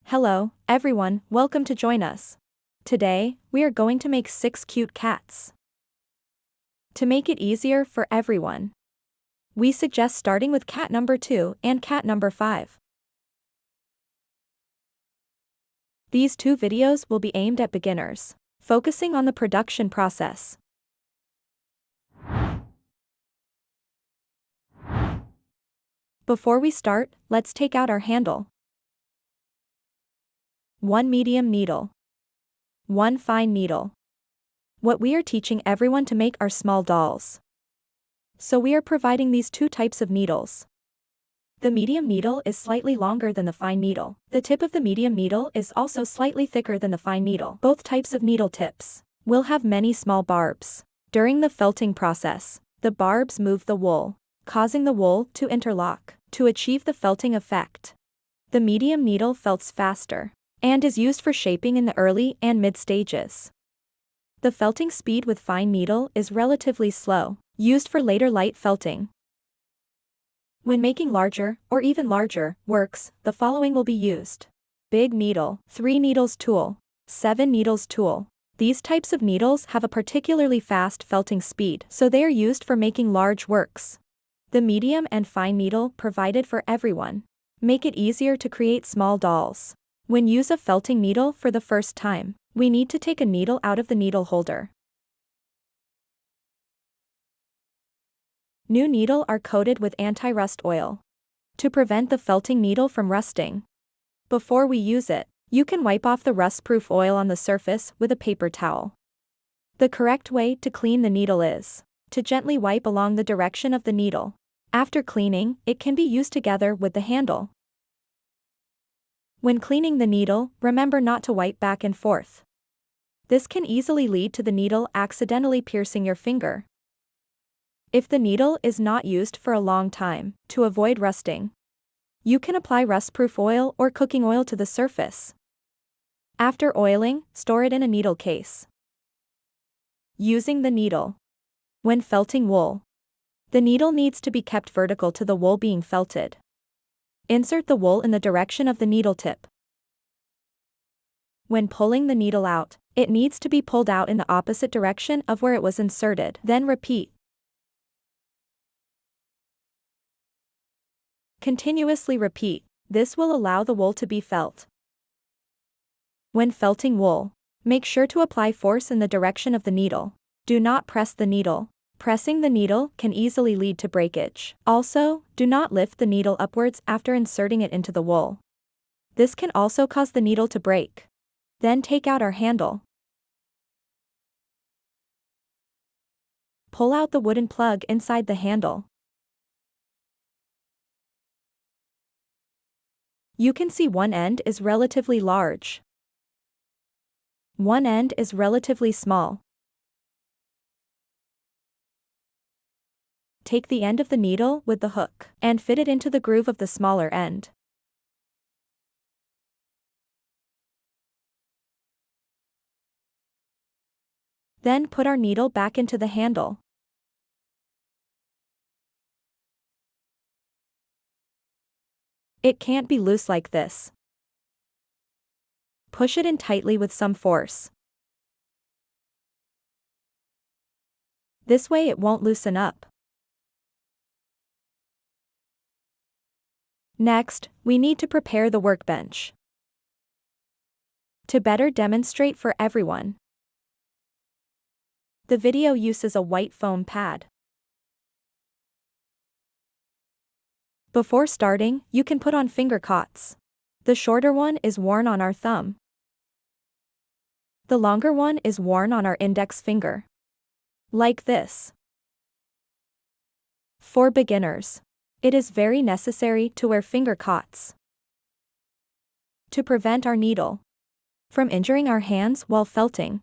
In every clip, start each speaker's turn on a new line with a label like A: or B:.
A: Hello, everyone, welcome to join us. Today, we are going to make 6 cute cats. To make it easier for everyone, we suggest starting with cat number 2 and cat number 5. These 2 videos will be aimed at beginners, focusing on the production process. Before we start, let's take out our handle. 1 medium needle. 1 fine needle. What we are teaching everyone to make are small dolls. So we are providing these 2 types of needles. The medium needle is slightly longer than the fine needle. The tip of the medium needle is also slightly thicker than the fine needle. Both types of needle tips will have many small barbs. During the felting process, the barbs move the wool, causing the wool to interlock. To achieve the felting effect, the medium needle felts faster and is used for shaping in the early and mid stages. The felting speed with fine needle is relatively slow, used for later light felting. When making larger or even larger works, the following will be used: big needle, 3 needles tool, 7 needles tool. These types of needles have a particularly fast felting speed, so they are used for making large works. The medium and fine needle provided for everyone make it easier to create small dolls. When use a felting needle for the first time, we need to take a needle out of the needle holder. New needle are coated with anti-rust oil to prevent the felting needle from rusting. Before we use it, you can wipe off the rust-proof oil on the surface with a paper towel. The correct way to clean the needle is to gently wipe along the direction of the needle. After cleaning, it can be used together with the handle. When cleaning the needle, remember not to wipe back and forth. This can easily lead to the needle accidentally piercing your finger. If the needle is not used for a long time, to avoid rusting, you can apply rust-proof oil or cooking oil to the surface. After oiling, store it in a needle case. Using the needle. When felting wool, the needle needs to be kept vertical to the wool being felted. Insert the wool in the direction of the needle tip. When pulling the needle out, it needs to be pulled out in the opposite direction of where it was inserted. Then repeat. Continuously repeat. This will allow the wool to be felt. When felting wool, make sure to apply force in the direction of the needle. Do not press the needle. Pressing the needle can easily lead to breakage. Also, do not lift the needle upwards after inserting it into the wool. This can also cause the needle to break. Then take out our handle. Pull out the wooden plug inside the handle. You can see one end is relatively large. One end is relatively small. Take the end of the needle with the hook and fit it into the groove of the smaller end. Then put our needle back into the handle. It can't be loose like this. Push it in tightly with some force. This way it won't loosen up. Next, we need to prepare the workbench. To better demonstrate for everyone, the video uses a white foam pad. Before starting, you can put on finger cots. The shorter one is worn on our thumb. The longer one is worn on our index finger. Like this. For beginners, it is very necessary to wear finger cots to prevent our needle from injuring our hands while felting.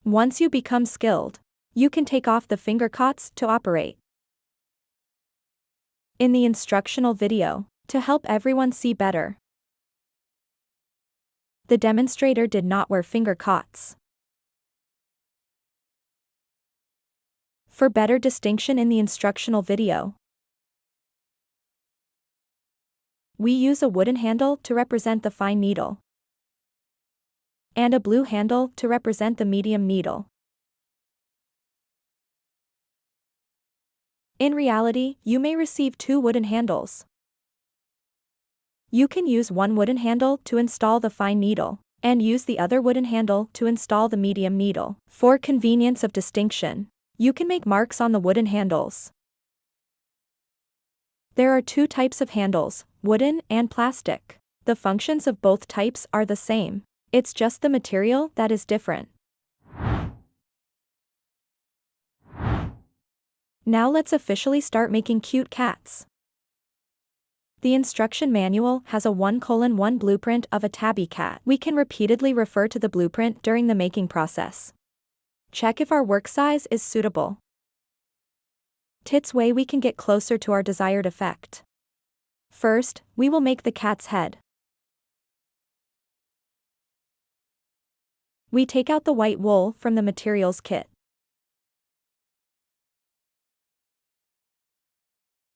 A: Once you become skilled, you can take off the finger cots to operate. In the instructional video, to help everyone see better, the demonstrator did not wear finger cots. For better distinction in the instructional video, we use a wooden handle to represent the fine needle, and a blue handle to represent the medium needle. In reality, you may receive 2 wooden handles. You can use one wooden handle to install the fine needle, and use the other wooden handle to install the medium needle. For convenience of distinction, you can make marks on the wooden handles. There are 2 types of handles, wooden and plastic. The functions of both types are the same. It's just the material that is different. Now let's officially start making cute cats. The instruction manual has a 1:1 blueprint of a tabby cat. We can repeatedly refer to the blueprint during the making process. Check if our work size is suitable. Tits way we can get closer to our desired effect. First, we will make the cat's head. We take out the white wool from the materials kit.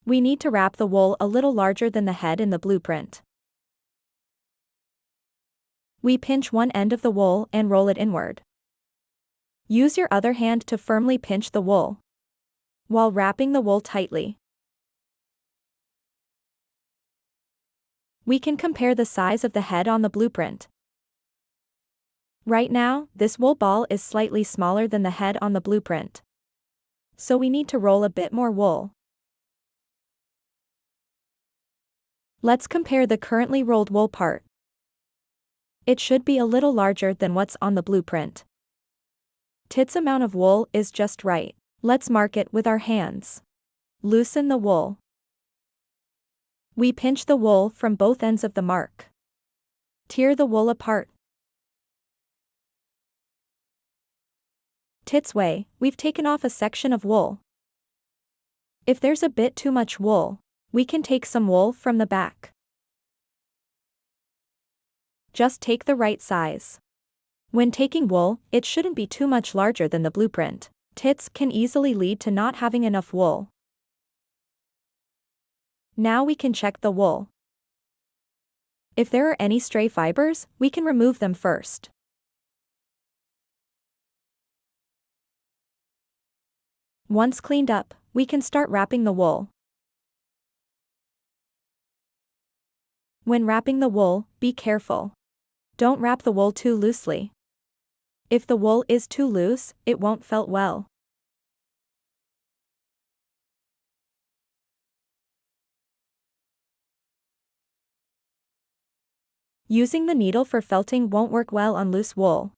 A: We need to wrap the wool a little larger than the head in the blueprint. We pinch one end of the wool and roll it inward. Use your other hand to firmly pinch the wool, while wrapping the wool tightly. We can compare the size of the head on the blueprint. Right now, this wool ball is slightly smaller than the head on the blueprint, so we need to roll a bit more wool. Let's compare the currently rolled wool part. It should be a little larger than what's on the blueprint. Tits amount of wool is just right. Let's mark it with our hands. Loosen the wool. We pinch the wool from both ends of the mark. Tear the wool apart. Tits way, we've taken off a section of wool. If there's a bit too much wool, we can take some wool from the back. Just take the right size. When taking wool, it shouldn't be too much larger than the blueprint. Tits can easily lead to not having enough wool. Now we can check the wool. If there are any stray fibers, we can remove them first. Once cleaned up, we can start wrapping the wool. When wrapping the wool, be careful. Don't wrap the wool too loosely. If the wool is too loose, it won't felt well. Using the needle for felting won't work well on loose wool.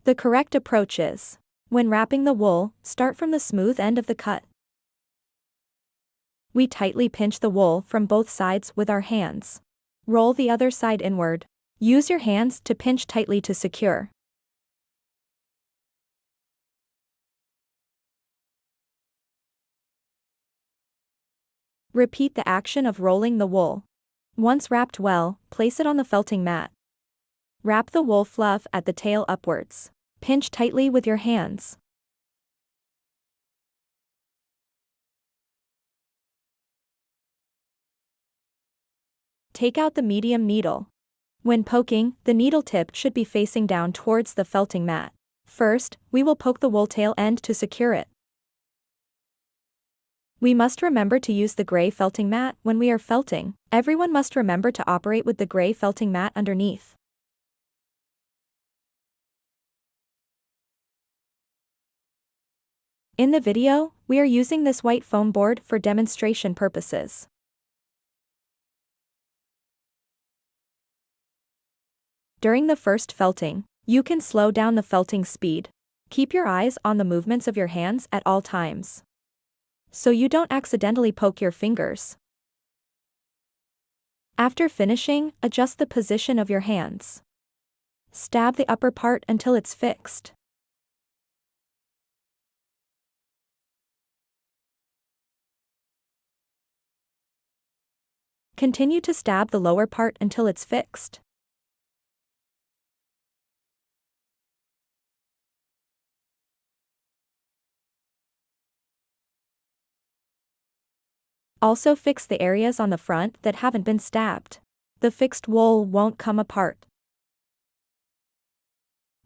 A: The correct approach is, when wrapping the wool, start from the smooth end of the cut. We tightly pinch the wool from both sides with our hands. Roll the other side inward. Use your hands to pinch tightly to secure. Repeat the action of rolling the wool. Once wrapped well, place it on the felting mat. Wrap the wool fluff at the tail upwards. Pinch tightly with your hands. Take out the medium needle. When poking, the needle tip should be facing down towards the felting mat. First, we will poke the wool tail end to secure it. We must remember to use the gray felting mat when we are felting. Everyone must remember to operate with the gray felting mat underneath. In the video, we are using this white foam board for demonstration purposes. During the first felting, you can slow down the felting speed. Keep your eyes on the movements of your hands at all times, so you don't accidentally poke your fingers. After finishing, adjust the position of your hands. Stab the upper part until it's fixed. Continue to stab the lower part until it's fixed. Also fix the areas on the front that haven't been stabbed. The fixed wool won't come apart.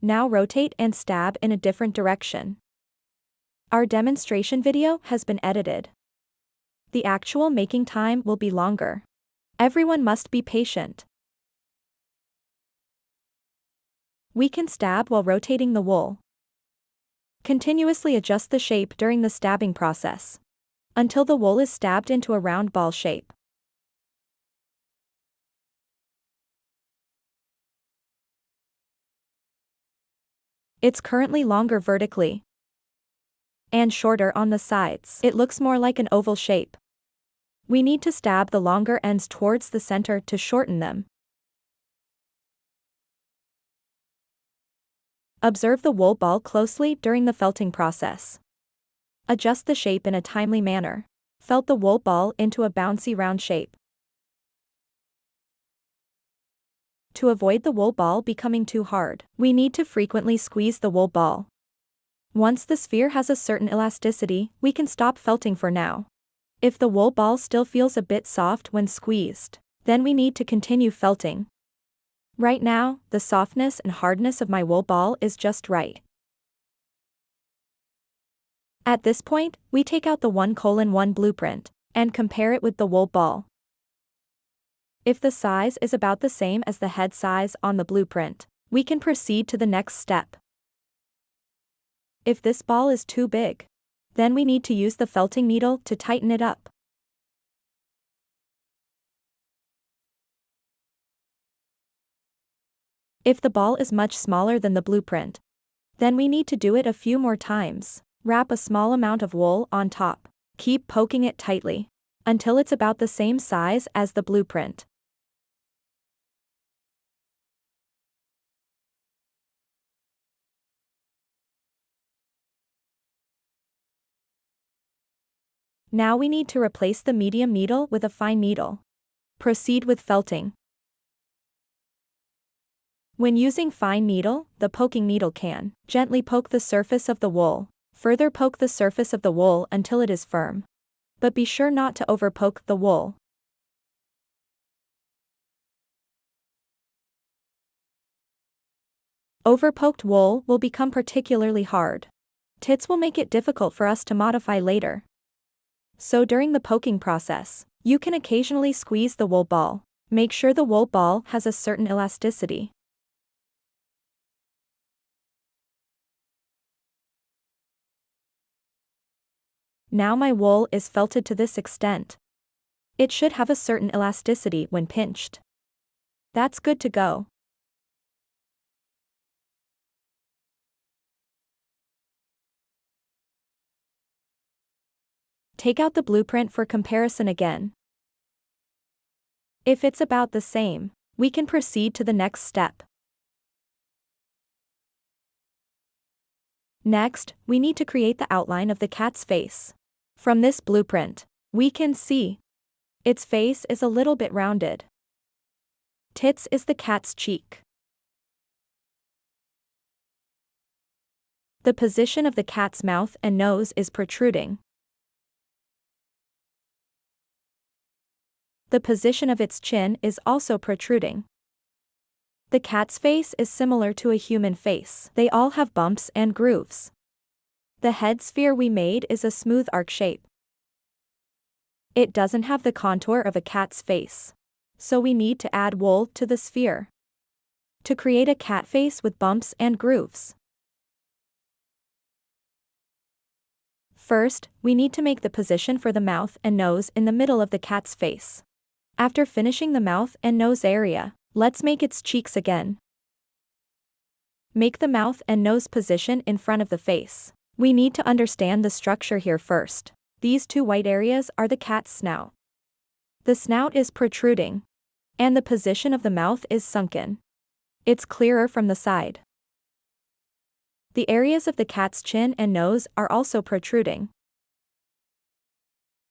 A: Now rotate and stab in a different direction. Our demonstration video has been edited. The actual making time will be longer. Everyone must be patient. We can stab while rotating the wool. Continuously adjust the shape during the stabbing process, until the wool is stabbed into a round ball shape. It's currently longer vertically and shorter on the sides. It looks more like an oval shape. We need to stab the longer ends towards the center to shorten them. Observe the wool ball closely during the felting process. Adjust the shape in a timely manner. Felt the wool ball into a bouncy round shape. To avoid the wool ball becoming too hard, we need to frequently squeeze the wool ball. Once the sphere has a certain elasticity, we can stop felting for now. If the wool ball still feels a bit soft when squeezed, then we need to continue felting. Right now, the softness and hardness of my wool ball is just right. At this point, we take out the 1:1 blueprint and compare it with the wool ball. If the size is about the same as the head size on the blueprint, we can proceed to the next step. If this ball is too big, then we need to use the felting needle to tighten it up. If the ball is much smaller than the blueprint, then we need to do it a few more times. Wrap a small amount of wool on top. Keep poking it tightly until it's about the same size as the blueprint. Now we need to replace the medium needle with a fine needle. Proceed with felting. When using fine needle, the poking needle can gently poke the surface of the wool. Further poke the surface of the wool until it is firm. But be sure not to overpoke the wool. Overpoked wool will become particularly hard. Tits will make it difficult for us to modify later. So during the poking process, you can occasionally squeeze the wool ball. Make sure the wool ball has a certain elasticity. Now my wool is felted to this extent. It should have a certain elasticity when pinched. That's good to go. Take out the blueprint for comparison again. If it's about the same, we can proceed to the next step. Next, we need to create the outline of the cat's face. From this blueprint, we can see its face is a little bit rounded. Tits is the cat's cheek. The position of the cat's mouth and nose is protruding. The position of its chin is also protruding. The cat's face is similar to a human face. They all have bumps and grooves. The head sphere we made is a smooth arc shape. It doesn't have the contour of a cat's face, so we need to add wool to the sphere to create a cat face with bumps and grooves. First, we need to make the position for the mouth and nose in the middle of the cat's face. After finishing the mouth and nose area, let's make its cheeks again. Make the mouth and nose position in front of the face. We need to understand the structure here first. These two white areas are the cat's snout. The snout is protruding, and the position of the mouth is sunken. It's clearer from the side. The areas of the cat's chin and nose are also protruding.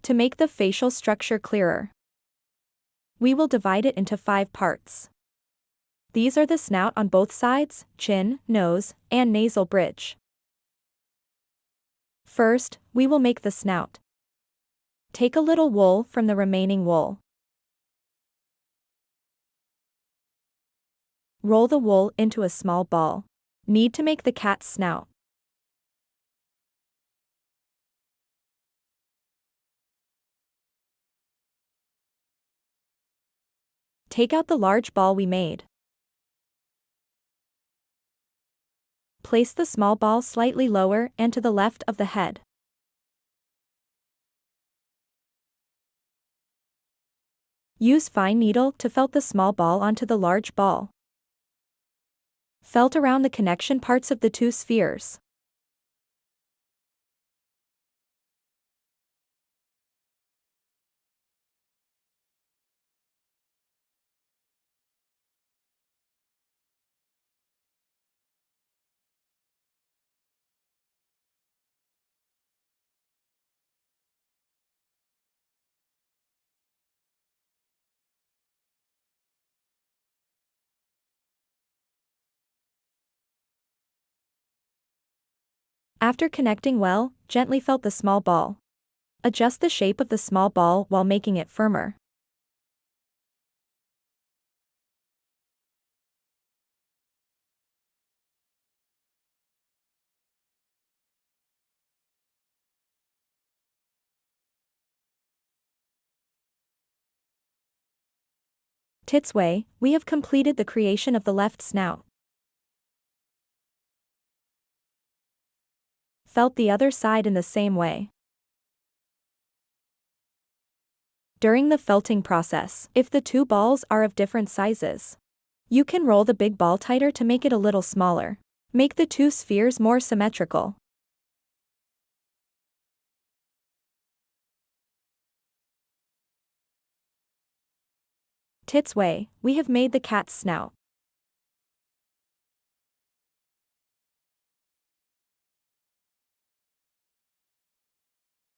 A: To make the facial structure clearer, we will divide it into 5 parts. These are the snout on both sides, chin, nose, and nasal bridge. First, we will make the snout. Take a little wool from the remaining wool. Roll the wool into a small ball. Need to make the cat's snout. Take out the large ball we made. Place the small ball slightly lower and to the left of the head. Use fine needle to felt the small ball onto the large ball. Felt around the connection parts of the two spheres. After connecting well, gently felt the small ball. Adjust the shape of the small ball while making it firmer. Tits way, we have completed the creation of the left snout. Felt the other side in the same way. During the felting process, if the two balls are of different sizes, you can roll the big ball tighter to make it a little smaller. Make the two spheres more symmetrical. Tits way, we have made the cat's snout.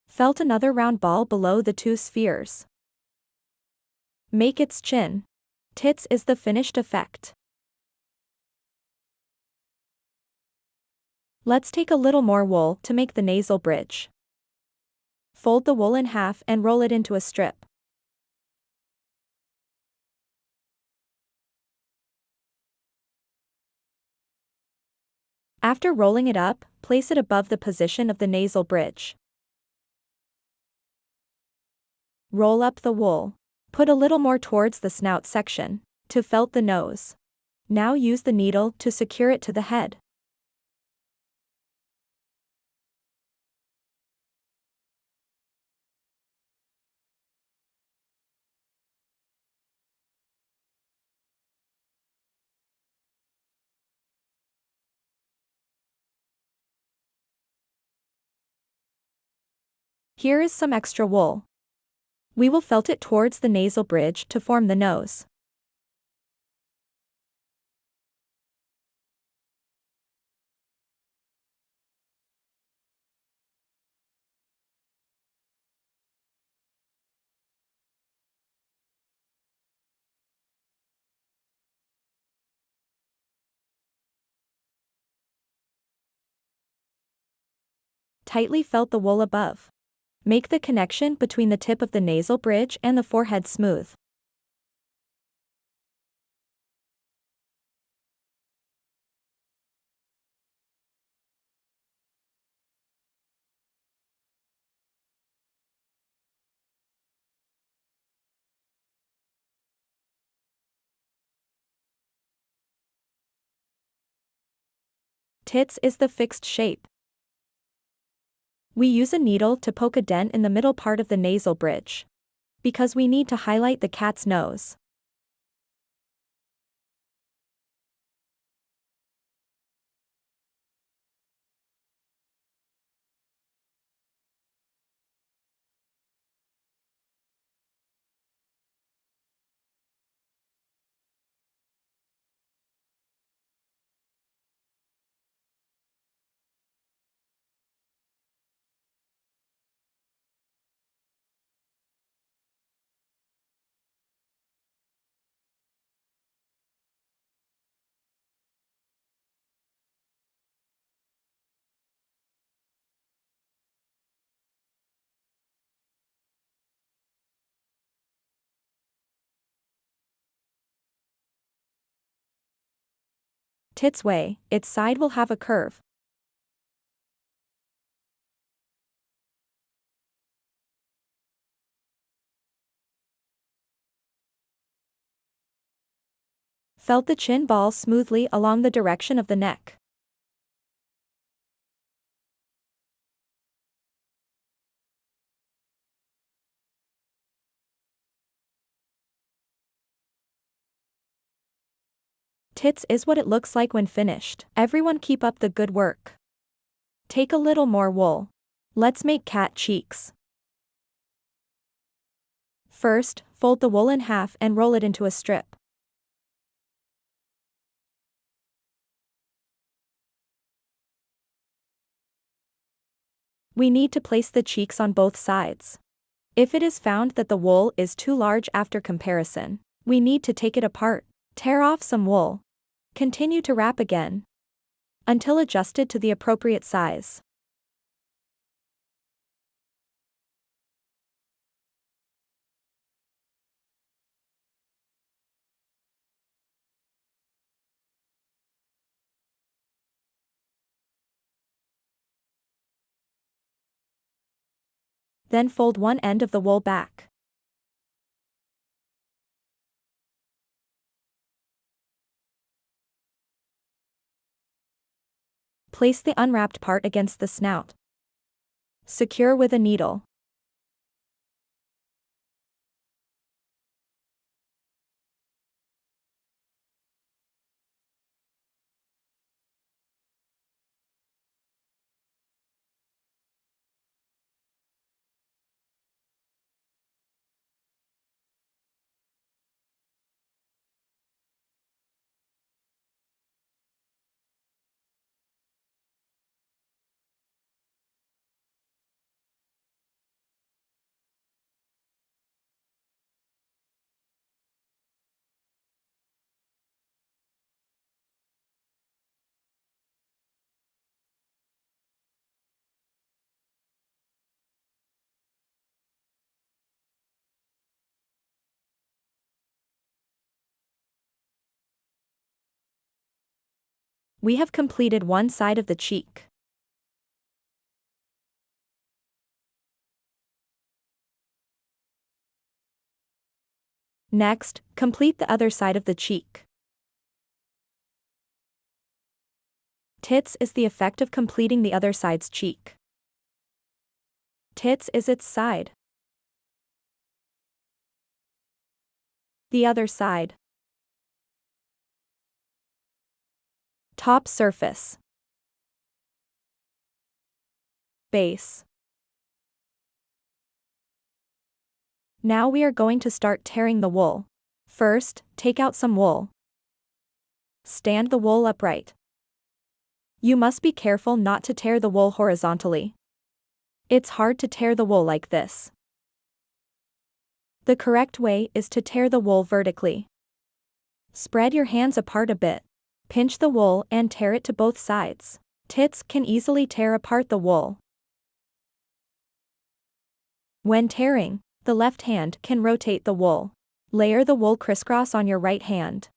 A: Felt another round ball below the two spheres. Make its chin. Tits is the finished effect. Let's take a little more wool to make the nasal bridge. Fold the wool in half and roll it into a strip. After rolling it up, place it above the position of the nasal bridge. Roll up the wool. Put a little more towards the snout section, to felt the nose. Now use the needle to secure it to the head. Here is some extra wool. We will felt it towards the nasal bridge to form the nose. Tightly felt the wool above. Make the connection between the tip of the nasal bridge and the forehead smooth. Tits is the fixed shape. We use a needle to poke a dent in the middle part of the nasal bridge, because we need to highlight the cat's nose. Tits way, its side will have a curve. Felt the chin ball smoothly along the direction of the neck. Tits is what it looks like when finished. Everyone keep up the good work. Take a little more wool. Let's make cat cheeks. First, fold the wool in half and roll it into a strip. We need to place the cheeks on both sides. If it is found that the wool is too large after comparison, we need to take it apart. Tear off some wool. Continue to wrap again until adjusted to the appropriate size. Then fold one end of the wool back. Place the unwrapped part against the snout. Secure with a needle. We have completed one side of the cheek. Next, complete the other side of the cheek. Tits is the effect of completing the other side's cheek. Tits is its side. The other side. Top surface. Base. Now we are going to start tearing the wool. First, take out some wool. Stand the wool upright. You must be careful not to tear the wool horizontally. It's hard to tear the wool like this. The correct way is to tear the wool vertically. Spread your hands apart a bit. Pinch the wool and tear it to both sides. Tits can easily tear apart the wool. When tearing, the left hand can rotate the wool. Layer the wool crisscross on your right hand.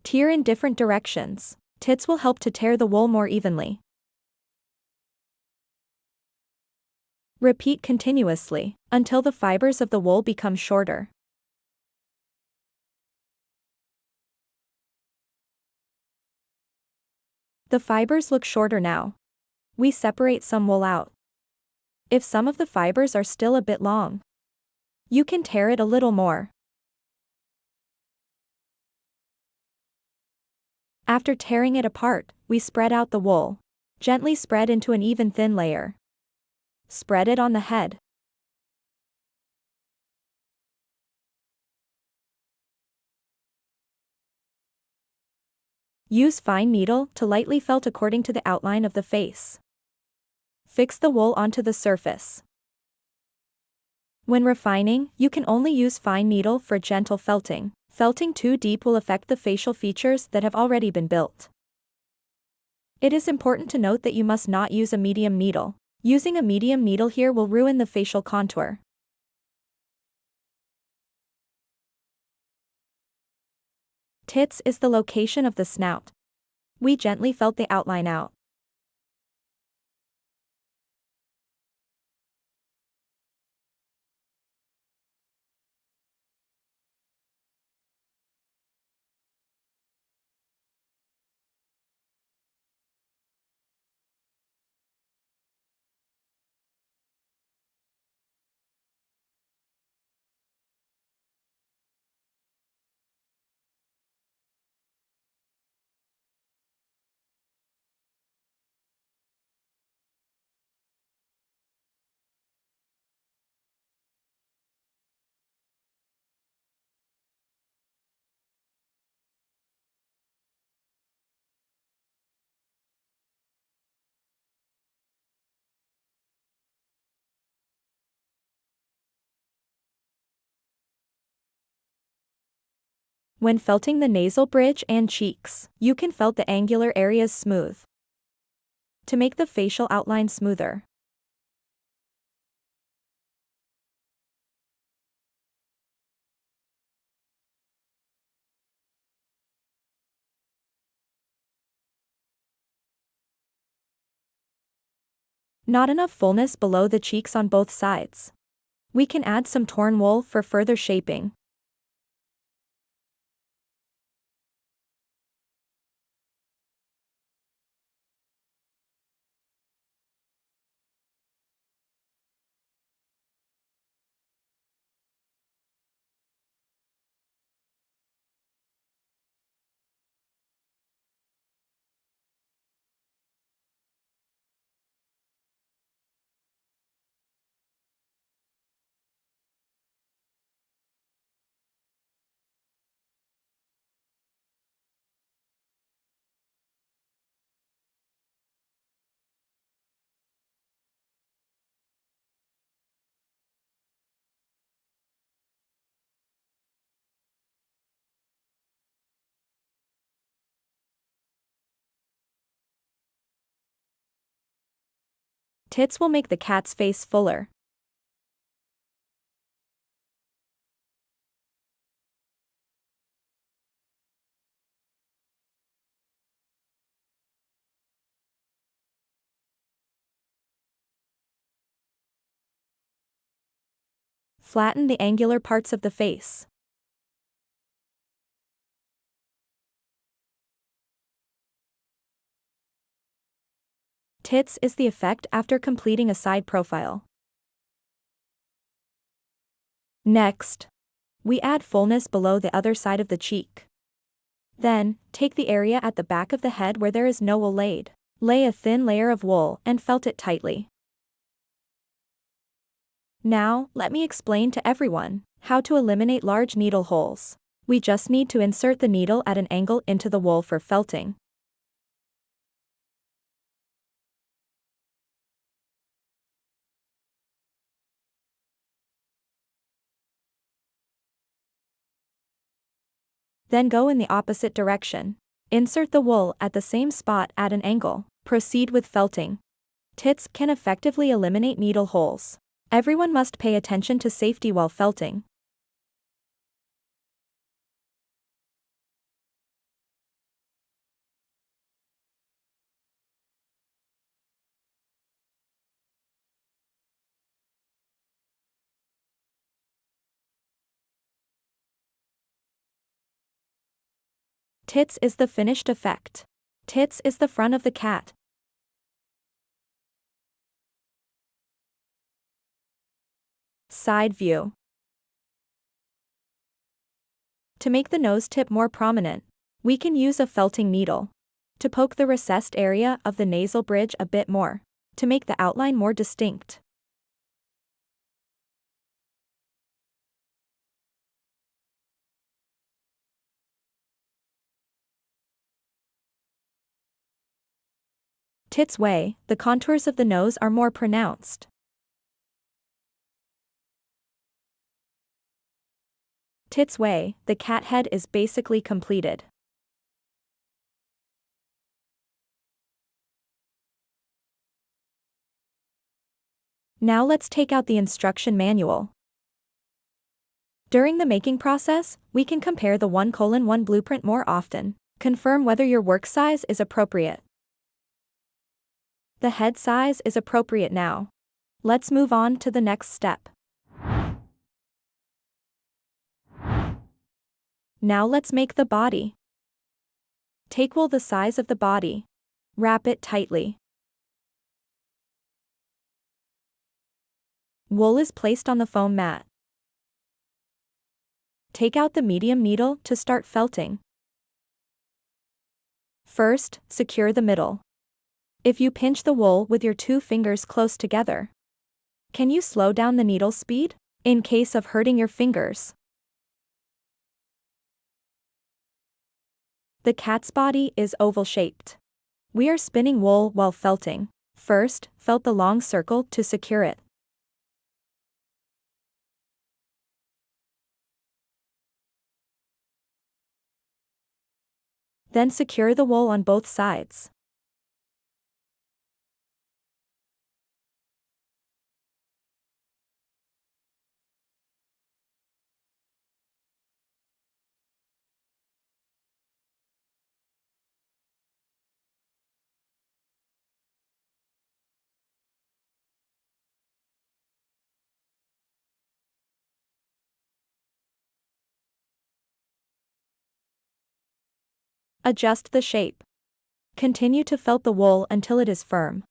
A: Tear in different directions. Tits will help to tear the wool more evenly. Repeat continuously until the fibers of the wool become shorter. The fibers look shorter now. We separate some wool out. If some of the fibers are still a bit long, you can tear it a little more. After tearing it apart, we spread out the wool. Gently spread into an even thin layer. Spread it on the head. Use fine needle to lightly felt according to the outline of the face. Fix the wool onto the surface. When refining, you can only use fine needle for gentle felting. Felting too deep will affect the facial features that have already been built. It is important to note that you must not use a medium needle. Using a medium needle here will ruin the facial contour. Tits is the location of the snout. We gently felt the outline out. When felting the nasal bridge and cheeks, you can felt the angular areas smooth. To make the facial outline smoother, not enough fullness below the cheeks on both sides. We can add some torn wool for further shaping. Tits will make the cat's face fuller. Flatten the angular parts of the face. Tits is the effect after completing a side profile. Next, we add fullness below the other side of the cheek. Then, take the area at the back of the head where there is no wool laid. Lay a thin layer of wool and felt it tightly. Now, let me explain to everyone how to eliminate large needle holes. We just need to insert the needle at an angle into the wool for felting. Then go in the opposite direction. Insert the wool at the same spot at an angle. Proceed with felting. Tits can effectively eliminate needle holes. Everyone must pay attention to safety while felting. Tits is the finished effect. Tits is the front of the cat. Side view. To make the nose tip more prominent, we can use a felting needle to poke the recessed area of the nasal bridge a bit more, to make the outline more distinct. Tits way, the contours of the nose are more pronounced. Tits way, the cat head is basically completed. Now let's take out the instruction manual. During the making process, we can compare the 1:1 blueprint more often. Confirm whether your work size is appropriate. The head size is appropriate now. Let's move on to the next step. Now let's make the body. Take wool the size of the body. Wrap it tightly. Wool is placed on the foam mat. Take out the medium needle to start felting. First, secure the middle. If you pinch the wool with your 2 fingers close together, can you slow down the needle speed, in case of hurting your fingers? The cat's body is oval-shaped. We are spinning wool while felting. First, felt the long circle to secure it. Then secure the wool on both sides. Adjust the shape. Continue to felt the wool until it is firm.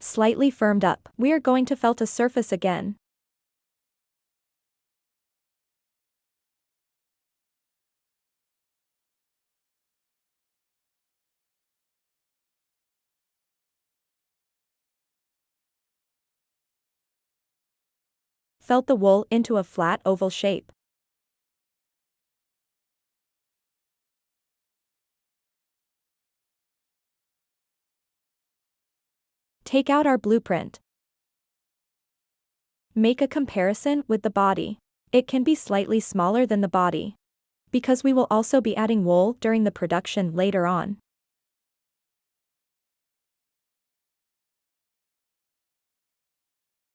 A: Slightly firmed up. We are going to felt a surface again. Felt the wool into a flat oval shape. Take out our blueprint. Make a comparison with the body. It can be slightly smaller than the body, because we will also be adding wool during the production later on.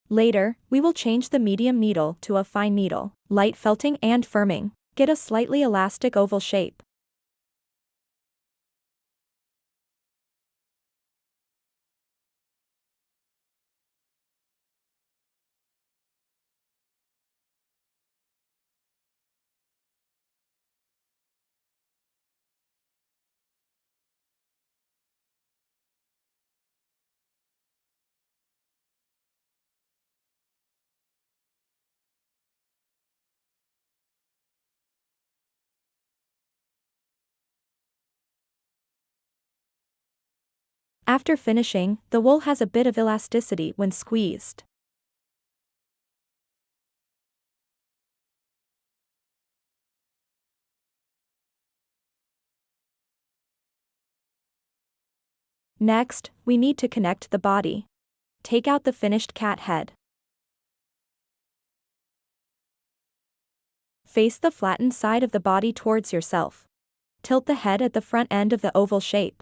A: Later, we will change the medium needle to a fine needle. Light felting and firming. Get a slightly elastic oval shape. After finishing, the wool has a bit of elasticity when squeezed. Next, we need to connect the body. Take out the finished cat head. Face the flattened side of the body towards yourself. Tilt the head at the front end of the oval shape.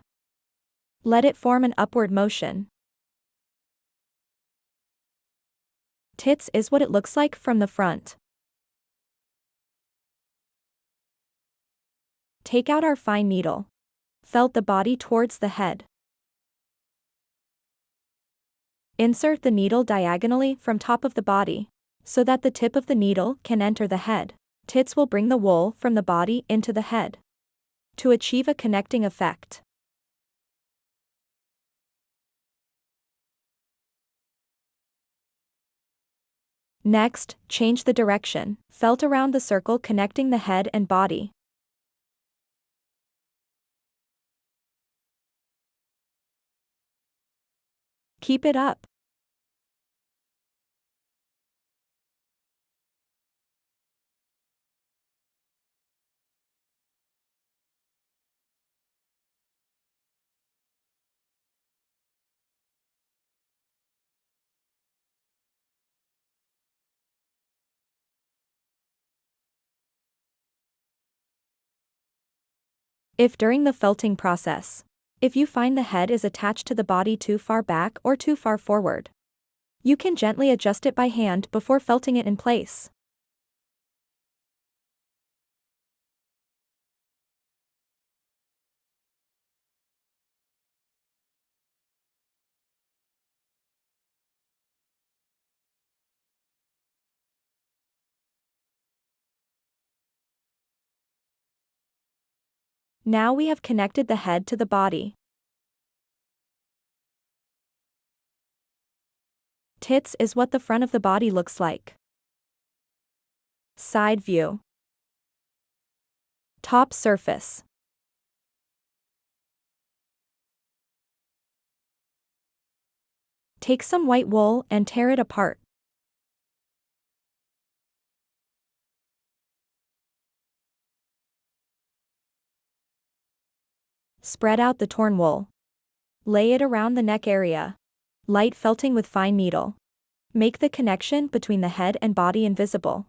A: Let it form an upward motion. Tits is what it looks like from the front. Take out our fine needle. Felt the body towards the head. Insert the needle diagonally from top of the body, so that the tip of the needle can enter the head. Tits will bring the wool from the body into the head, to achieve a connecting effect. Next, change the direction. Felt around the circle connecting the head and body. Keep it up. If during the felting process, if you find the head is attached to the body too far back or too far forward, you can gently adjust it by hand before felting it in place. Now we have connected the head to the body. Tits is what the front of the body looks like. Side view. Top surface. Take some white wool and tear it apart. Spread out the torn wool. Lay it around the neck area. Light felting with fine needle. Make the connection between the head and body invisible.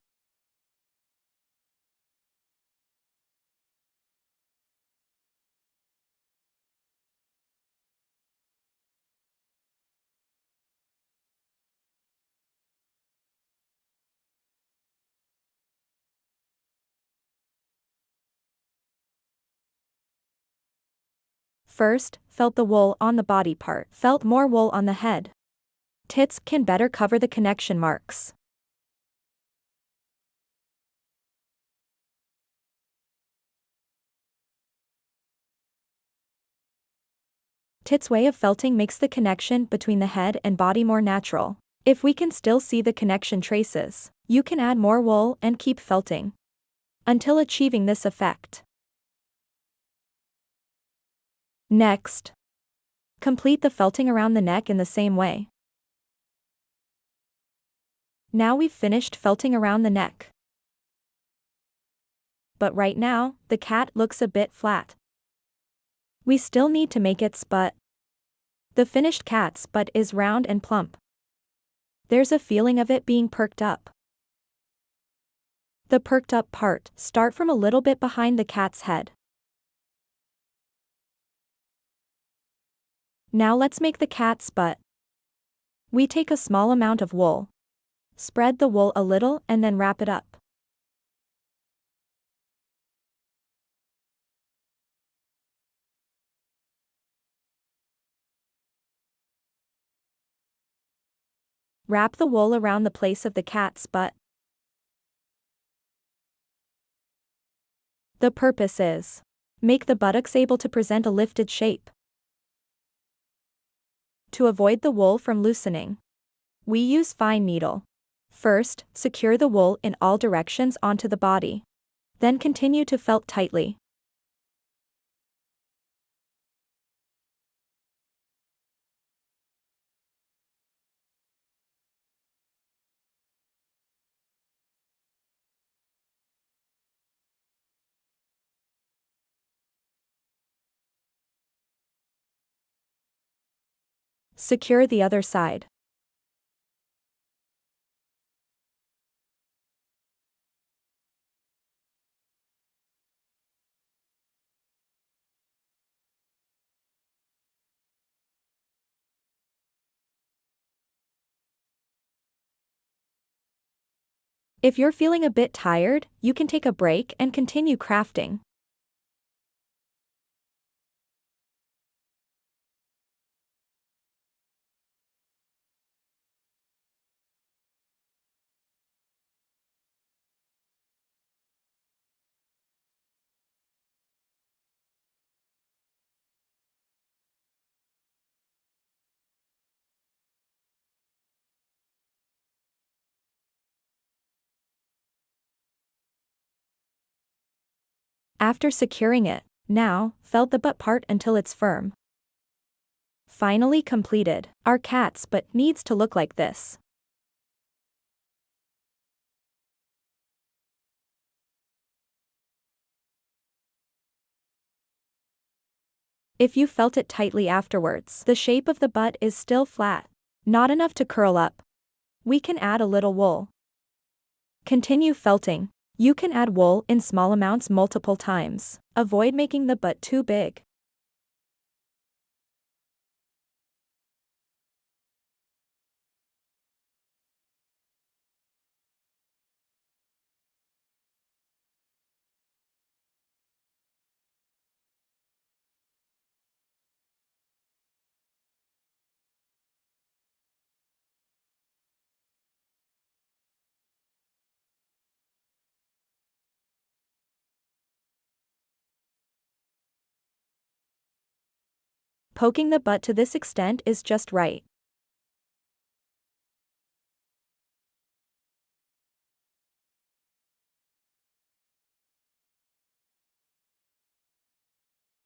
A: First, felt the wool on the body part. Felt more wool on the head. Tits can better cover the connection marks. Tits' way of felting makes the connection between the head and body more natural. If we can still see the connection traces, you can add more wool and keep felting until achieving this effect. Next, complete the felting around the neck in the same way. Now we've finished felting around the neck. But right now, the cat looks a bit flat. We still need to make its butt. The finished cat's butt is round and plump. There's a feeling of it being perked up. The perked up part start from a little bit behind the cat's head. Now let's make the cat's butt. We take a small amount of wool. Spread the wool a little and then wrap it up. Wrap the wool around the place of the cat's butt. The purpose is make the buttocks able to present a lifted shape. To avoid the wool from loosening, we use fine needle. First, secure the wool in all directions onto the body. Then continue to felt tightly. Secure the other side. If you're feeling a bit tired, you can take a break and continue crafting. After securing it, now, felt the butt part until it's firm. Finally completed. Our cat's butt needs to look like this. If you felt it tightly afterwards, the shape of the butt is still flat, not enough to curl up, we can add a little wool. Continue felting. You can add wool in small amounts multiple times. Avoid making the butt too big. Poking the butt to this extent is just right.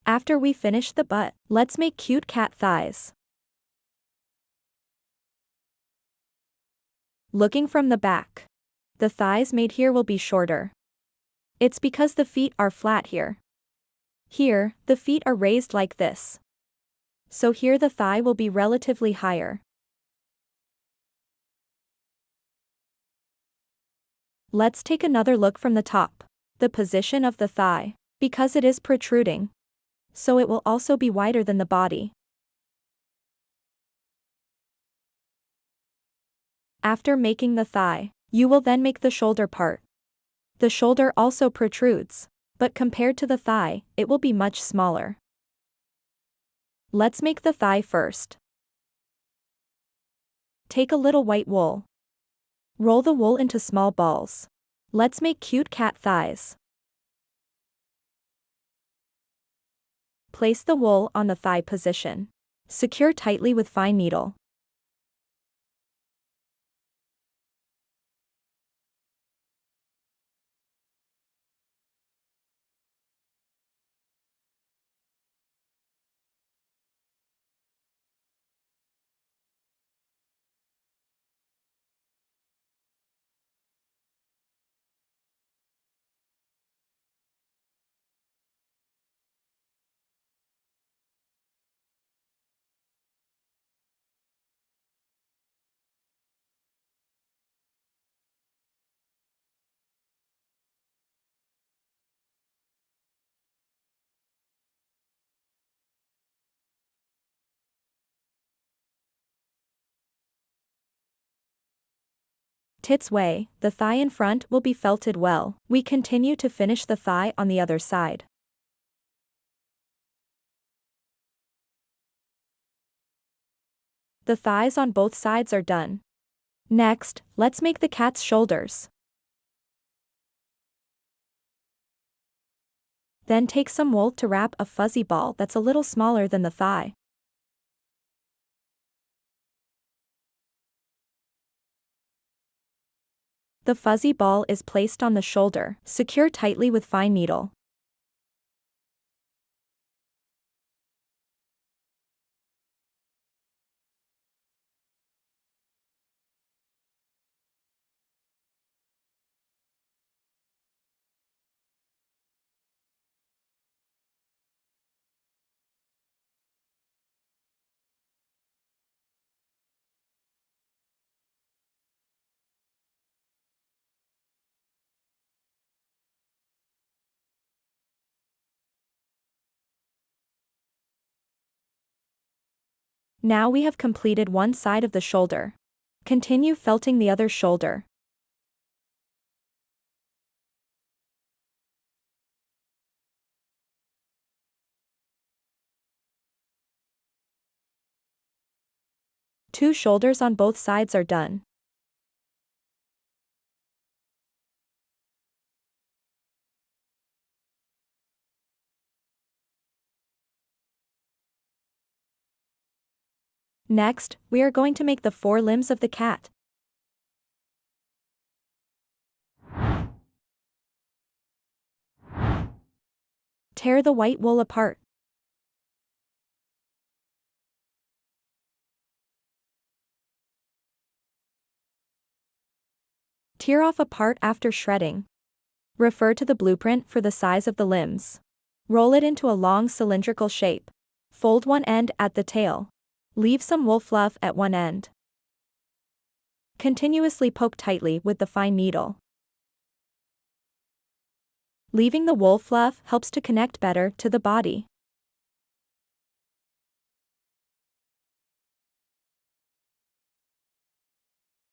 A: After we finish the butt, let's make cute cat thighs. Looking from the back. The thighs made here will be shorter. It's because the feet are flat here. Here, the feet are raised like this. So here the thigh will be relatively higher. Let's take another look from the top. The position of the thigh. Because it is protruding, so it will also be wider than the body. After making the thigh, you will then make the shoulder part. The shoulder also protrudes, but compared to the thigh, it will be much smaller. Let's make the thigh first. Take a little white wool. Roll the wool into small balls. Let's make cute cat thighs. Place the wool on the thigh position. Secure tightly with fine needle. Tits way, the thigh in front will be felted well. We continue to finish the thigh on the other side. The thighs on both sides are done. Next, let's make the cat's shoulders. Then take some wool to wrap a fuzzy ball that's a little smaller than the thigh. The fuzzy ball is placed on the shoulder, secure tightly with fine needle. Now we have completed one side of the shoulder. Continue felting the other shoulder. Two shoulders on both sides are done. Next, we are going to make the four limbs of the cat. Tear the white wool apart. Tear off a part after shredding. Refer to the blueprint for the size of the limbs. Roll it into a long cylindrical shape. Fold one end at the tail. Leave some wool fluff at one end. Continuously poke tightly with the fine needle. Leaving the wool fluff helps to connect better to the body.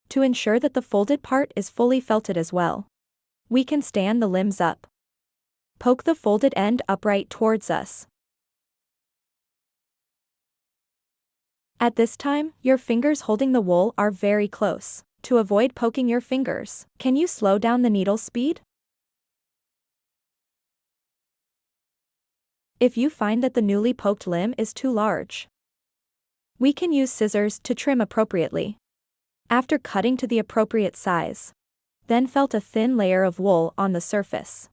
A: To ensure that the folded part is fully felted as well, we can stand the limbs up. Poke the folded end upright towards us. At this time, your fingers holding the wool are very close. To avoid poking your fingers, can you slow down the needle speed? If you find that the newly poked limb is too large, we can use scissors to trim appropriately. After cutting to the appropriate size, then felt a thin layer of wool on the surface.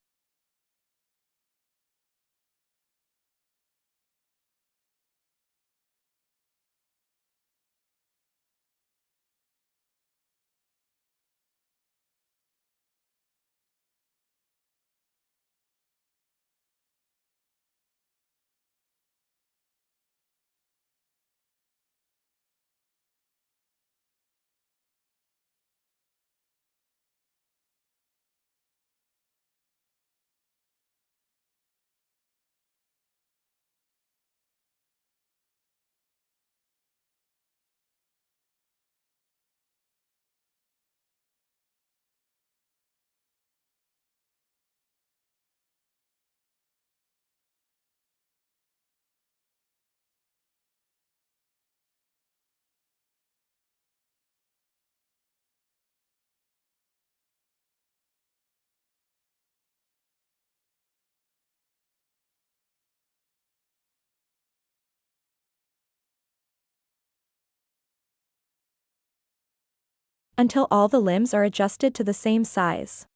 A: Until all the limbs are adjusted to the same size.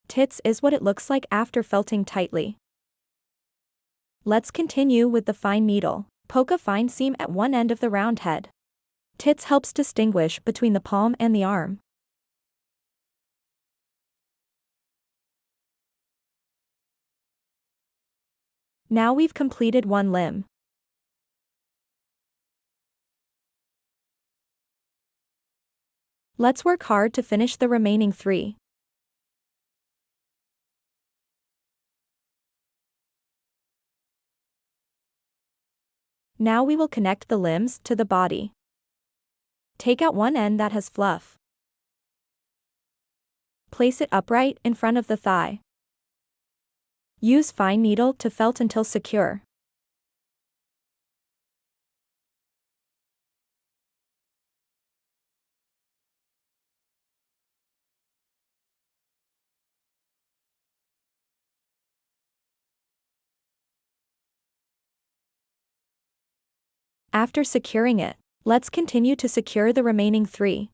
A: Tits is what it looks like after felting tightly. Let's continue with the fine needle. Poke a fine seam at one end of the round head. Tits helps distinguish between the palm and the arm. Now we've completed one limb. Let's work hard to finish the remaining 3. Now we will connect the limbs to the body. Take out one end that has fluff. Place it upright in front of the thigh. Use fine needle to felt until secure. After securing it, let's continue to secure the remaining 3.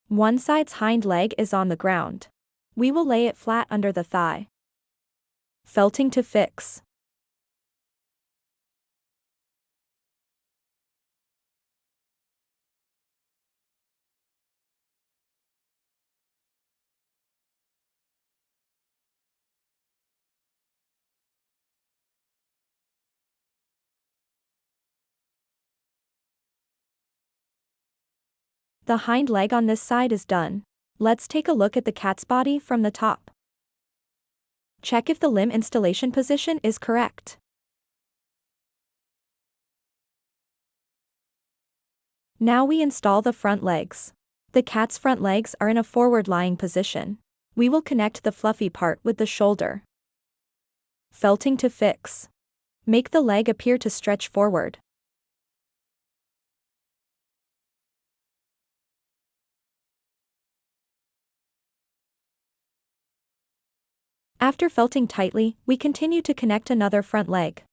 A: One side's hind leg is on the ground. We will lay it flat under the thigh. Felting to fix. The hind leg on this side is done. Let's take a look at the cat's body from the top. Check if the limb installation position is correct. Now we install the front legs. The cat's front legs are in a forward-lying position. We will connect the fluffy part with the shoulder. Felting to fix. Make the leg appear to stretch forward. After felting tightly, we continue to connect another front leg.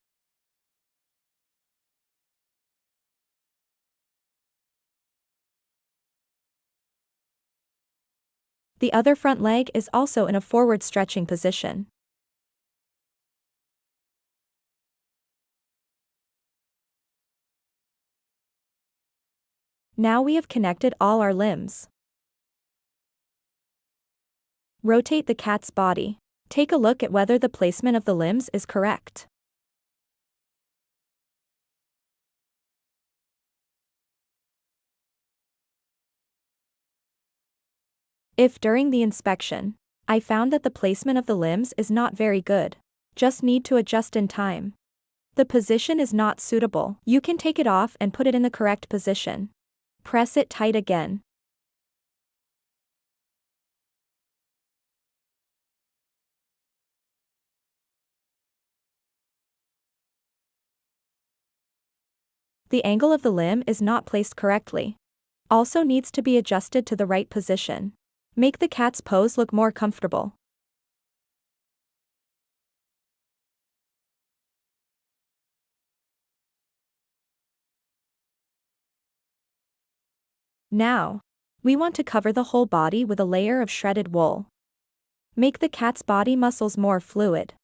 A: The other front leg is also in a forward stretching position. Now we have connected all our limbs. Rotate the cat's body. Take a look at whether the placement of the limbs is correct. If during the inspection, I found that the placement of the limbs is not very good, just need to adjust in time. The position is not suitable. You can take it off and put it in the correct position. Press it tight again. The angle of the limb is not placed correctly. Also needs to be adjusted to the right position. Make the cat's pose look more comfortable. Now, we want to cover the whole body with a layer of shredded wool. Make the cat's body muscles more fluid.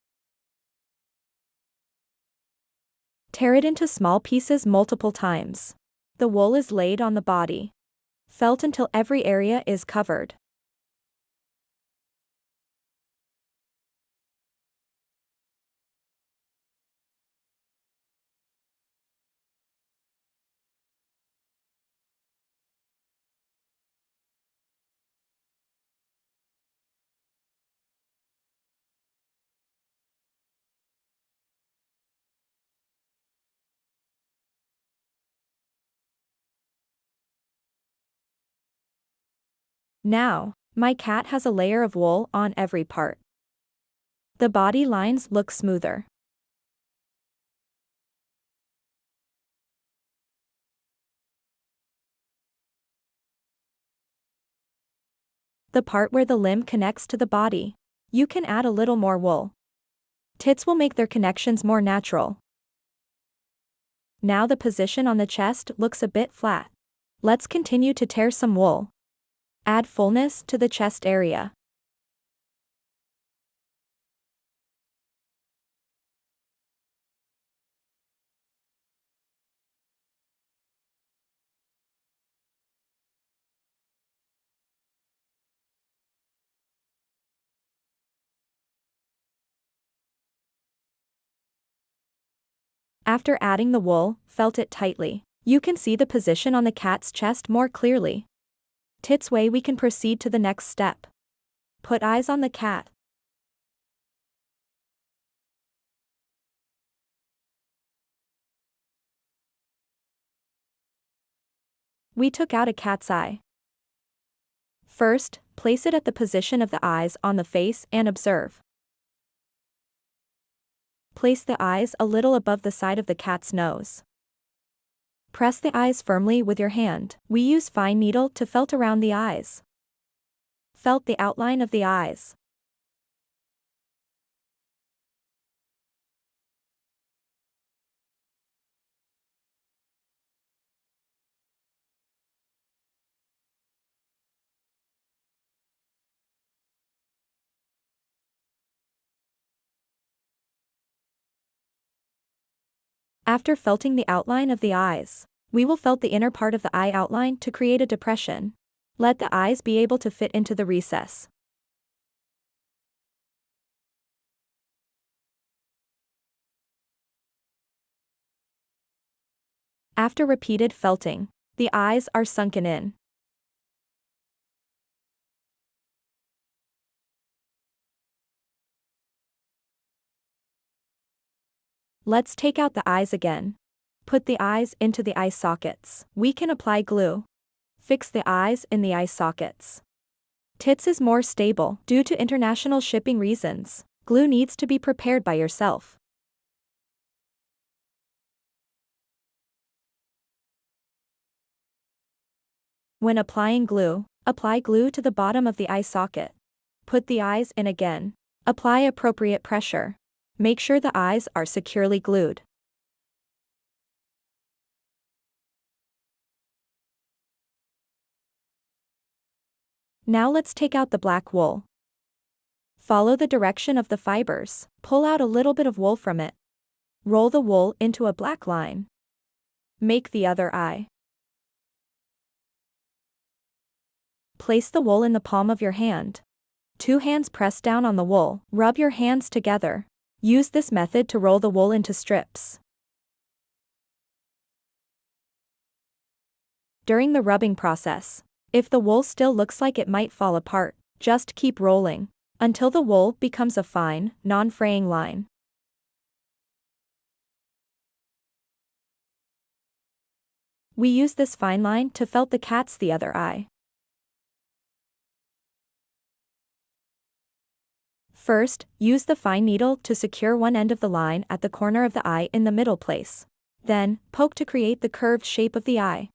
A: Tear it into small pieces multiple times. The wool is laid on the body. Felt until every area is covered. Now, my cat has a layer of wool on every part. The body lines look smoother. The part where the limb connects to the body, you can add a little more wool. Tits will make their connections more natural. Now the position on the chest looks a bit flat. Let's continue to tear some wool. Add fullness to the chest area. After adding the wool, felt it tightly. You can see the position on the cat's chest more clearly. Tits way we can proceed to the next step. Put eyes on the cat. We took out a cat's eye. First, place it at the position of the eyes on the face and observe. Place the eyes a little above the side of the cat's nose. Press the eyes firmly with your hand. We use fine needle to felt around the eyes. Felt the outline of the eyes. After felting the outline of the eyes, we will felt the inner part of the eye outline to create a depression. Let the eyes be able to fit into the recess. After repeated felting, the eyes are sunken in. Let's take out the eyes again. Put the eyes into the eye sockets. We can apply glue. Fix the eyes in the eye sockets. Tits is more stable. Due to international shipping reasons, glue needs to be prepared by yourself. When applying glue, apply glue to the bottom of the eye socket. Put the eyes in again. Apply appropriate pressure. Make sure the eyes are securely glued. Now let's take out the black wool. Follow the direction of the fibers. Pull out a little bit of wool from it. Roll the wool into a black line. Make the other eye. Place the wool in the palm of your hand. 2 hands press down on the wool. Rub your hands together. Use this method to roll the wool into strips. During the rubbing process, If the wool still looks like it might fall apart, just keep rolling until the wool becomes a fine, non-fraying line. We use this fine line to felt the cat's the other eye. First, use the fine needle to secure one end of the line at the corner of the eye in the middle place. Then, poke to create the curved shape of the eye.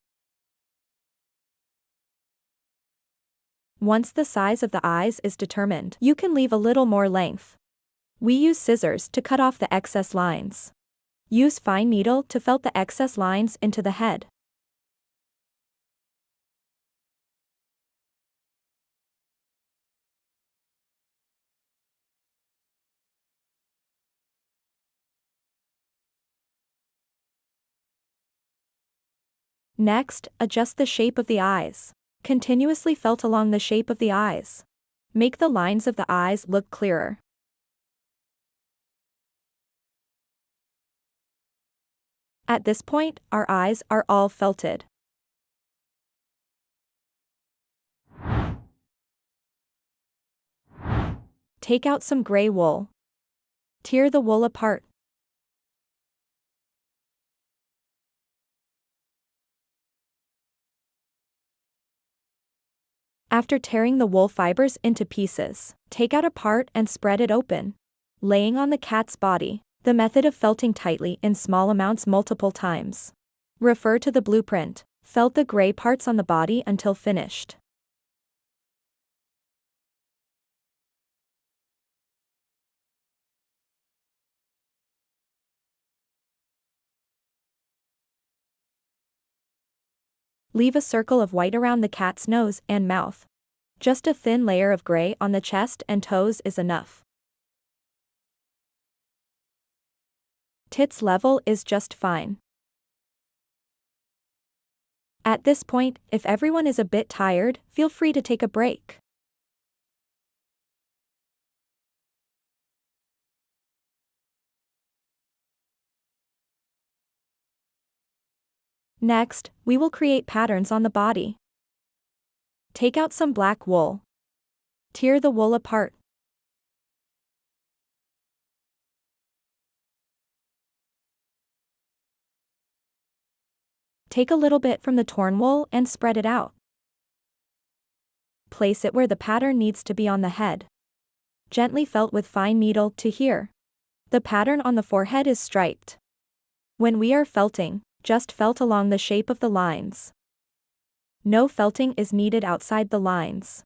A: Once the size of the eyes is determined, you can leave a little more length. We use scissors to cut off the excess lines. Use fine needle to felt the excess lines into the head. Next, adjust the shape of the eyes. Continuously felt along the shape of the eyes. Make the lines of the eyes look clearer. At this point, our eyes are all felted. Take out some gray wool. Tear the wool apart. After tearing the wool fibers into pieces, take out a part and spread it open. Laying on the cat's body, the method of felting tightly in small amounts multiple times. Refer to the blueprint. Felt the gray parts on the body until finished. Leave a circle of white around the cat's nose and mouth. Just a thin layer of gray on the chest and toes is enough. Tits level is just fine. At this point, if everyone is a bit tired, feel free to take a break. Next, we will create patterns on the body. Take out some black wool. Tear the wool apart. Take a little bit from the torn wool and spread it out. Place it where the pattern needs to be on the head. Gently felt with fine needle to here. The pattern on the forehead is striped. When we are felting, just felt along the shape of the lines. No felting is needed outside the lines.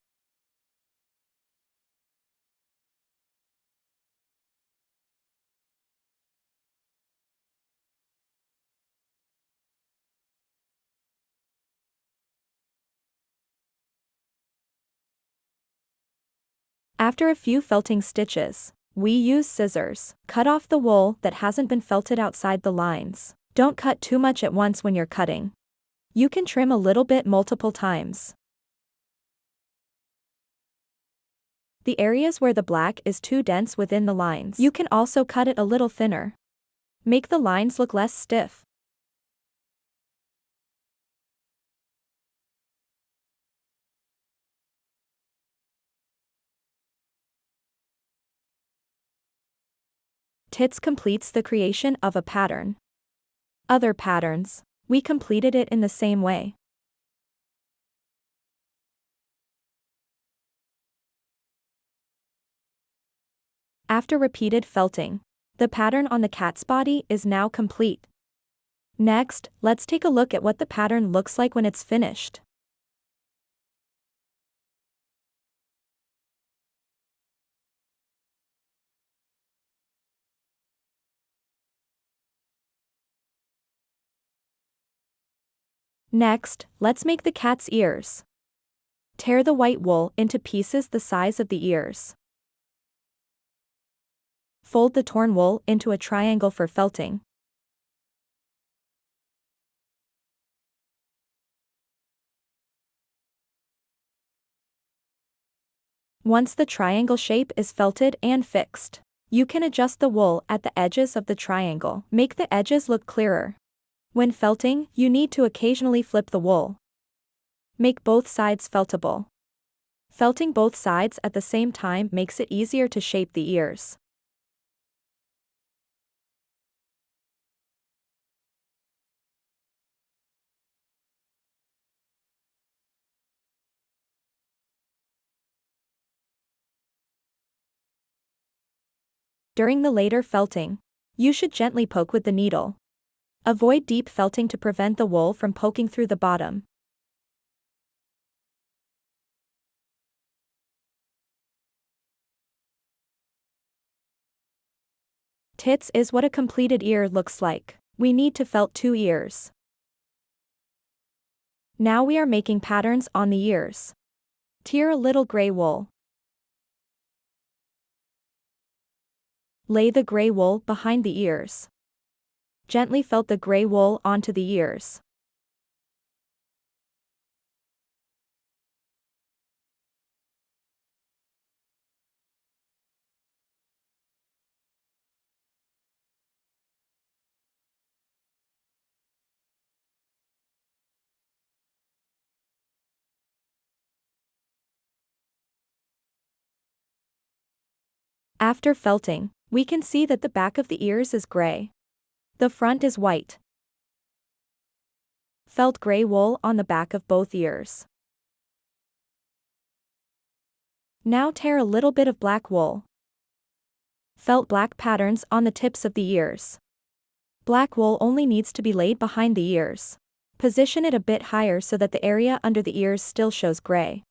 A: After a few felting stitches, we use scissors. Cut off the wool that hasn't been felted outside the lines. Don't cut too much at once when you're cutting. You can trim a little bit multiple times. The areas where the black is too dense within the lines, you can also cut it a little thinner. Make the lines look less stiff. Tits completes the creation of a pattern. Other patterns, we completed it in the same way. After repeated felting, the pattern on the cat's body is now complete. Next, let's take a look at what the pattern looks like when it's finished. Next, let's make the cat's ears. Tear the white wool into pieces the size of the ears. Fold the torn wool into a triangle for felting. Once the triangle shape is felted and fixed, you can adjust the wool at the edges of the triangle. Make the edges look clearer. When felting, you need to occasionally flip the wool. Make both sides feltable. Felting both sides at the same time makes it easier to shape the ears. During the later felting, you should gently poke with the needle. Avoid deep felting to prevent the wool from poking through the bottom. Tits is what a completed ear looks like. We need to felt 2 ears. Now we are making patterns on the ears. Tear a little gray wool. Lay the gray wool behind the ears. Gently felt the gray wool onto the ears. After felting, we can see that the back of the ears is gray. The front is white. Felt gray wool on the back of both ears. Now tear a little bit of black wool. Felt black patterns on the tips of the ears. Black wool only needs to be laid behind the ears. Position it a bit higher so that the area under the ears still shows gray.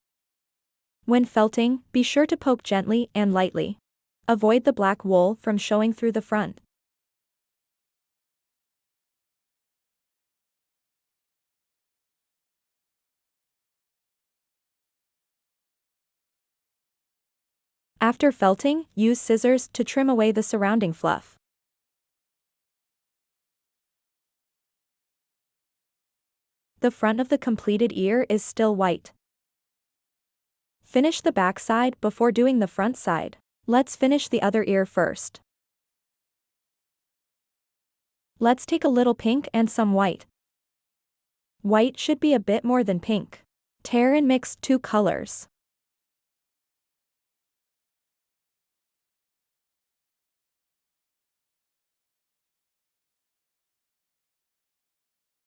A: When felting, be sure to poke gently and lightly. Avoid the black wool from showing through the front. After felting, use scissors to trim away the surrounding fluff. The front of the completed ear is still white. Finish the back side before doing the front side. Let's finish the other ear first. Let's take a little pink and some white. White should be a bit more than pink. Tear and mix 2 colors.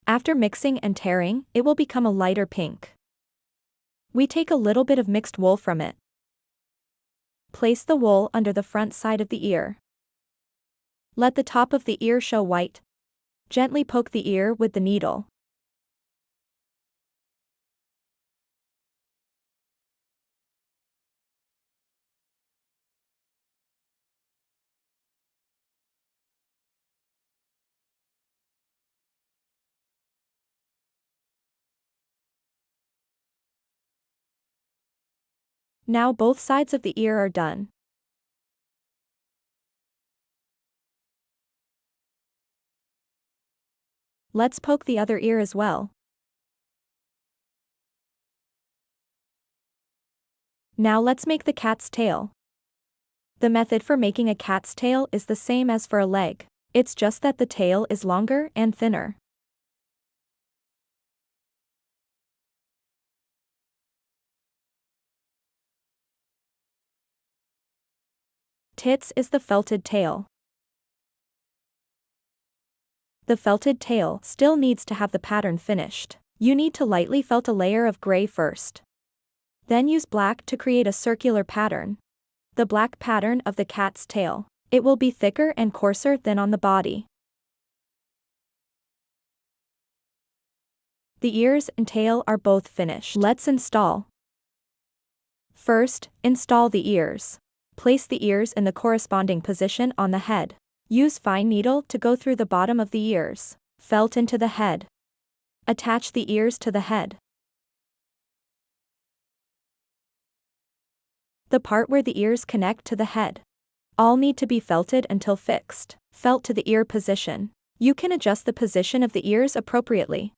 A: After mixing and tearing, it will become a lighter pink. We take a little bit of mixed wool from it. Place the wool under the front side of the ear. Let the top of the ear show white. Gently poke the ear with the needle. Now both sides of the ear are done. Let's poke the other ear as well. Now let's make the cat's tail. The method for making a cat's tail is the same as for a leg. It's just that the tail is longer and thinner. Tits is the felted tail. The felted tail still needs to have the pattern finished. You need to lightly felt a layer of gray first. Then use black to create a circular pattern. The black pattern of the cat's tail. It will be thicker and coarser than on the body. The ears and tail are both finished. Let's install. First, install the ears. Place the ears in the corresponding position on the head. Use fine needle to go through the bottom of the ears. Felt into the head. Attach the ears to the head. The part where the ears connect to the head. All need to be felted until fixed. Felt to the ear position. You can adjust the position of the ears appropriately.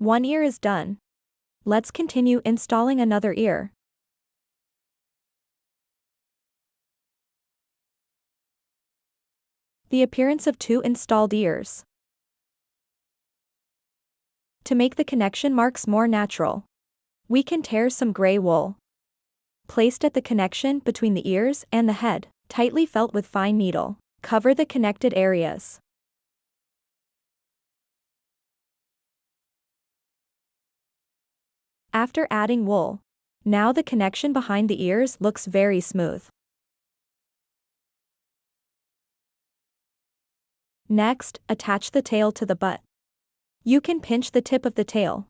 A: One ear is done. Let's continue installing another ear. The appearance of 2 installed ears. To make the connection marks more natural, we can tear some gray wool. Placed at the connection between the ears and the head, tightly felt with fine needle. Cover the connected areas. After adding wool, now the connection behind the ears looks very smooth. Next, attach the tail to the butt. You can pinch the tip of the tail.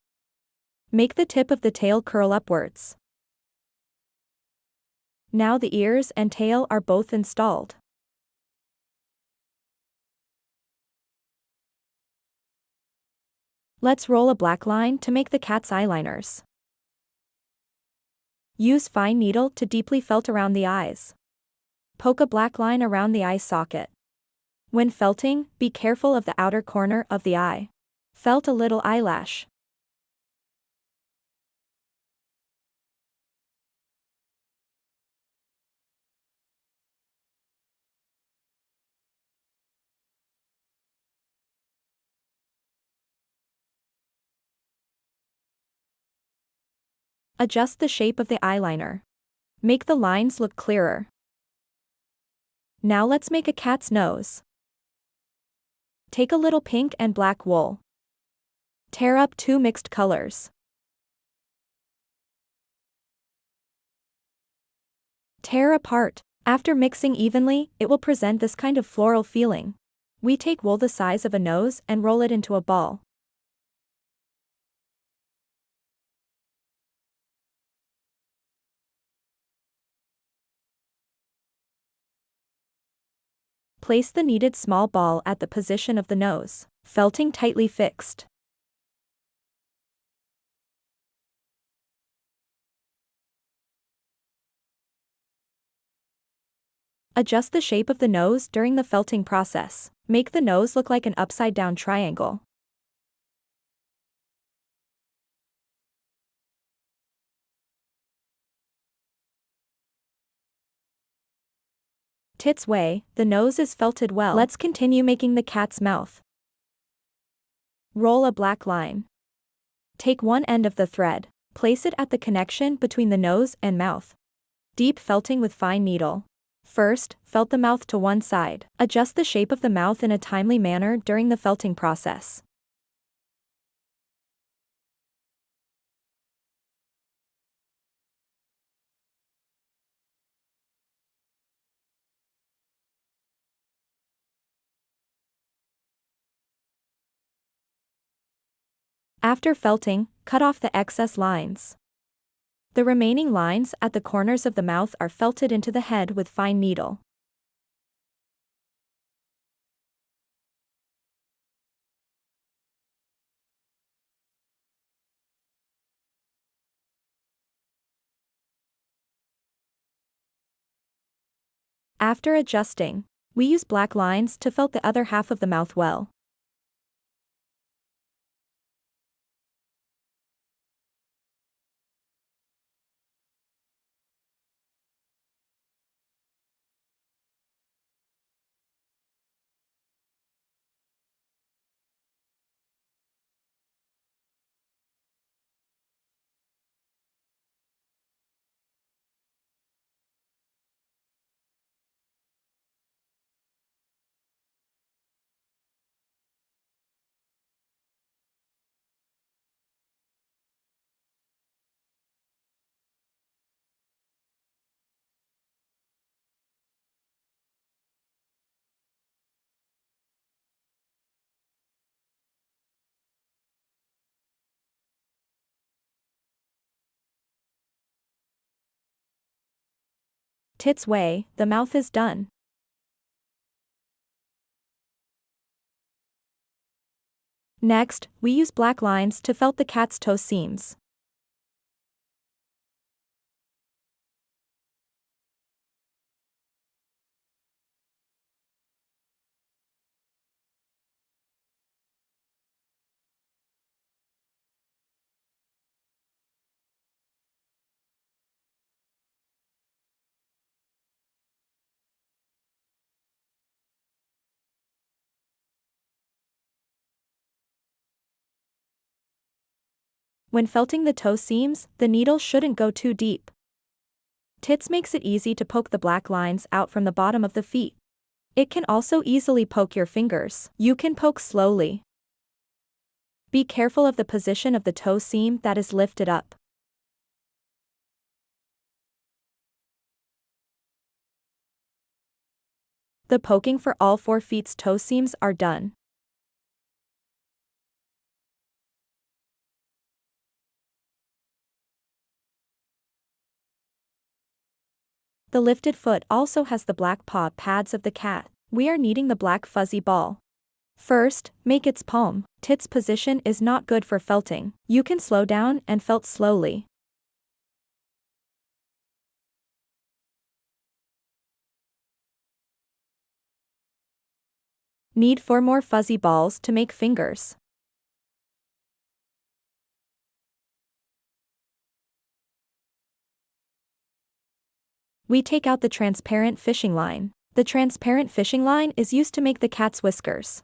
A: Make the tip of the tail curl upwards. Now the ears and tail are both installed. Let's roll a black line to make the cat's eyeliners. Use fine needle to deeply felt around the eyes. Poke a black line around the eye socket. When felting, be careful of the outer corner of the eye. Felt a little eyelash. Adjust the shape of the eyeliner. Make the lines look clearer. Now let's make a cat's nose. Take a little pink and black wool. Tear up 2 mixed colors. Tear apart. After mixing evenly, it will present this kind of floral feeling. We take wool the size of a nose and roll it into a ball. Place the kneaded small ball at the position of the nose, felting tightly fixed. Adjust the shape of the nose during the felting process. Make the nose look like an upside-down triangle. Tits way, the nose is felted well. Let's continue making the cat's mouth. Roll a black line. Take one end of the thread, place it at the connection between the nose and mouth. Deep felting with fine needle. First, felt the mouth to one side. Adjust the shape of the mouth in a timely manner during the felting process. After felting, cut off the excess lines. The remaining lines at the corners of the mouth are felted into the head with fine needle. After adjusting, we use black lines to felt the other half of the mouth well. Tits way, the mouth is done. Next, we use black lines to felt the cat's toe seams. When felting the toe seams, the needle shouldn't go too deep. Tits makes it easy to poke the black lines out from the bottom of the feet. It can also easily poke your fingers. You can poke slowly. Be careful of the position of the toe seam that is lifted up. The poking for all 4 feet's toe seams are done. The lifted foot also has the black paw pads of the cat. We are kneading the black fuzzy ball. First, make its palm. Tits position is not good for felting. You can slow down and felt slowly. Knead 4 more fuzzy balls to make fingers. We take out the transparent fishing line. The transparent fishing line is used to make the cat's whiskers.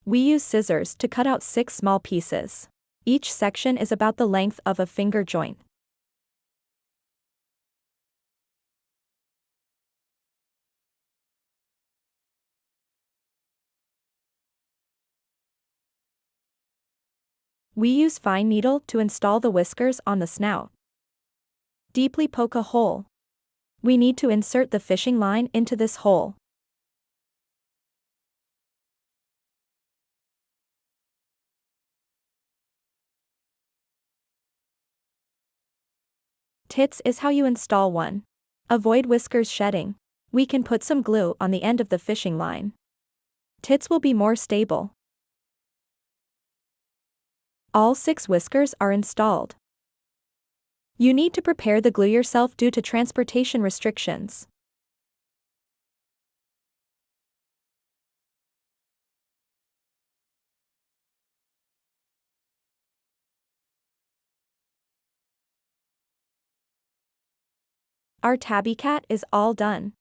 A: We use scissors to cut out 6 small pieces. Each section is about the length of a finger joint. We use fine needle to install the whiskers on the snout. Deeply poke a hole. We need to insert the fishing line into this hole. Tits is how you install one. Avoid whiskers shedding. We can put some glue on the end of the fishing line. Tits will be more stable. All 6 whiskers are installed. You need to prepare the glue yourself due to transportation restrictions. Our tabby cat is all done.